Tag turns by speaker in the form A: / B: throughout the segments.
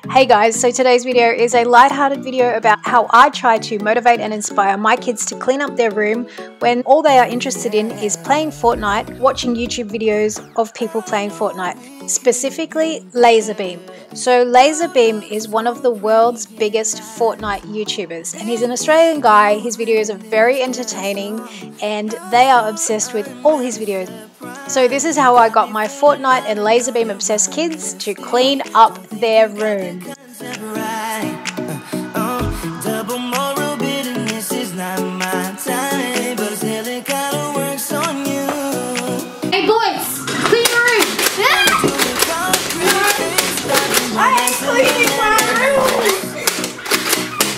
A: Hey guys, so today's video is a light-hearted video about how I try to motivate and inspire my kids to clean up their room when all they are interested in is playing Fortnite, watching YouTube videos of people playing Fortnite, specifically Laserbeam. So Laserbeam is one of the world's biggest Fortnite YouTubers, and he's an Australian guy. His videos are very entertaining and they are obsessed with all his videos. So this is how I got my Fortnite and Laserbeam obsessed kids to clean up their room.
B: Hey boys, clean your room. I ain't cleaning my room.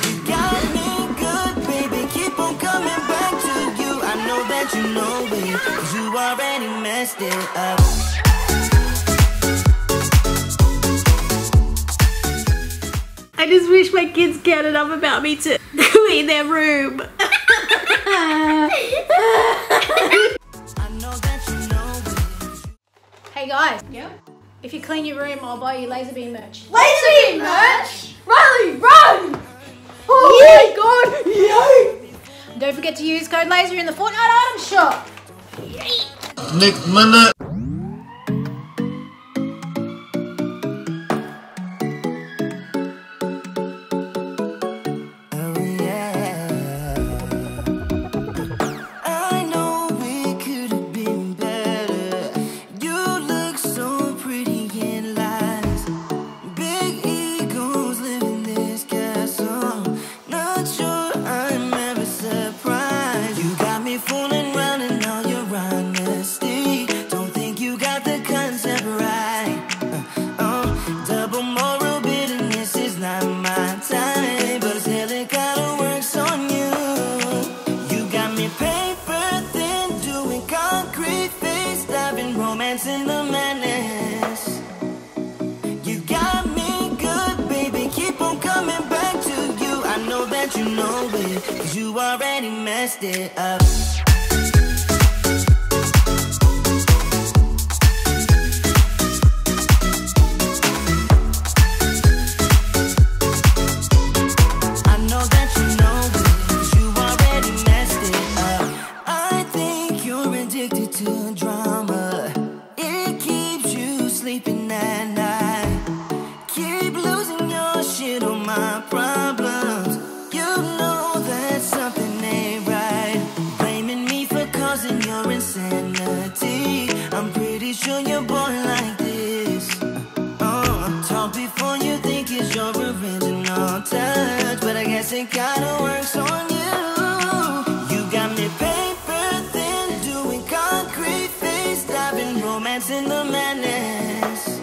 B: You got me good, baby. Keep on coming back to you. I know that you know it, 'cause you already messed it up. I just wish my kids cared enough about me to clean their room.
A: Hey guys,
B: Yeah?
A: if you clean your room, I'll buy you Laserbeam merch.
B: Laserbeam merch! Riley, run! Oh my god! Yay!
A: And don't forget to use code LASER in the Fortnite item shop.
C: Nick Minute.
B: In the madness, you got me good, baby. Keep on coming back to you. I know that you know it, 'cause you already messed it up. I know that you know it, 'cause you already messed it up. I think you're addicted to drama. Sleeping at night, keep losing your shit on my problems. You know that something ain't right, blaming me for causing your insanity. I'm pretty sure you're born like this. Talk before you think it's your original touch, but I guess it kinda works on you. You got me paper thin, doing concrete face, diving romance in the madness.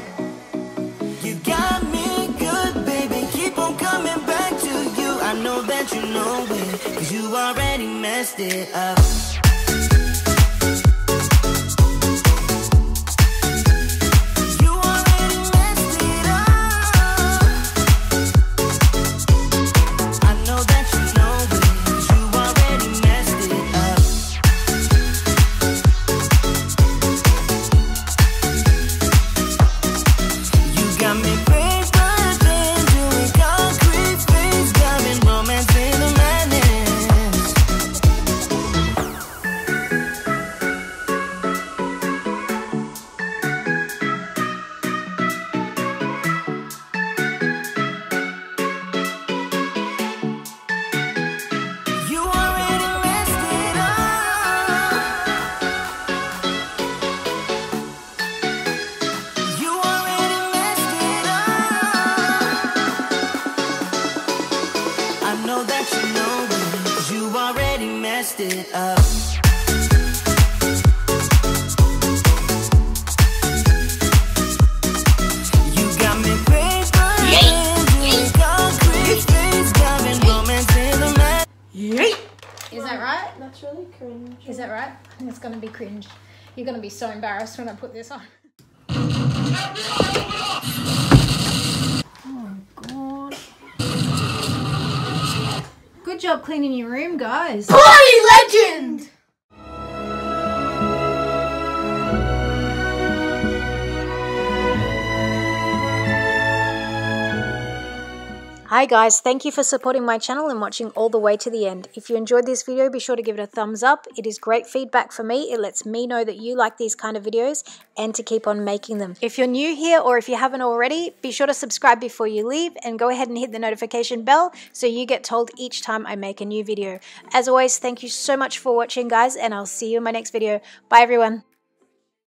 B: I know that you know it, 'cause you already messed it up. You already messed it up. I know that you know it, 'cause you already messed it up. You got me it up. You got me
A: Is that right?
B: That's really cringe.
A: Is that right? I think it's gonna be cringe. You're gonna be so embarrassed when I put this on. Oh god. Good job cleaning your room, guys.
B: Bloody legend!
A: Hi guys, thank you for supporting my channel and watching all the way to the end. If you enjoyed this video, be sure to give it a thumbs up. It is great feedback for me. It lets me know that you like these kind of videos and to keep on making them. If you're new here or if you haven't already, be sure to subscribe before you leave and go ahead and hit the notification bell so you get told each time I make a new video. As always, thank you so much for watching guys, and I'll see you in my next video. Bye everyone.